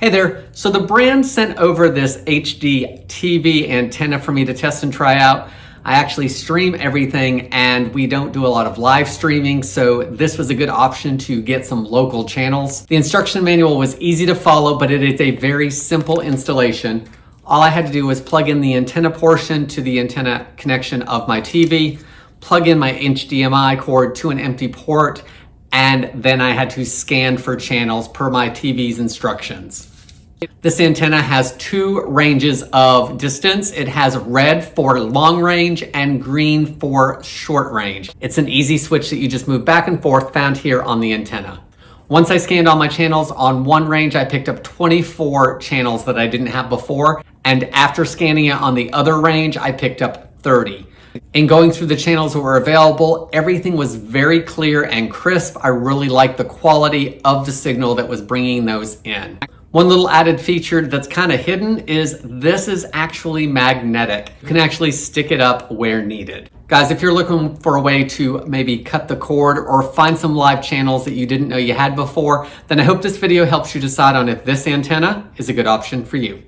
Hey there, so the brand sent over this HDTV antenna for me to test and try out. I actually stream everything and we don't do a lot of live streaming, so this was a good option to get some local channels. The instruction manual was easy to follow, but it is a very simple installation. All I had to do was plug in the antenna portion to the antenna connection of my TV, plug in my HDMI cord to an empty port, and then I had to scan for channels per my TV's instructions. This antenna has two ranges of distance. It has red for long range and green for short range. It's an easy switch that you just move back and forth, found here on the antenna. Once I scanned all my channels on one range, I picked up 24 channels that I didn't have before. And after scanning it on the other range, I picked up 30. In going through the channels that were available, everything was very clear and crisp. I really liked the quality of the signal that was bringing those in. One little added feature that's kind of hidden is this is actually magnetic. You can actually stick it up where needed. Guys, if you're looking for a way to maybe cut the cord or find some live channels that you didn't know you had before, then I hope this video helps you decide on if this antenna is a good option for you.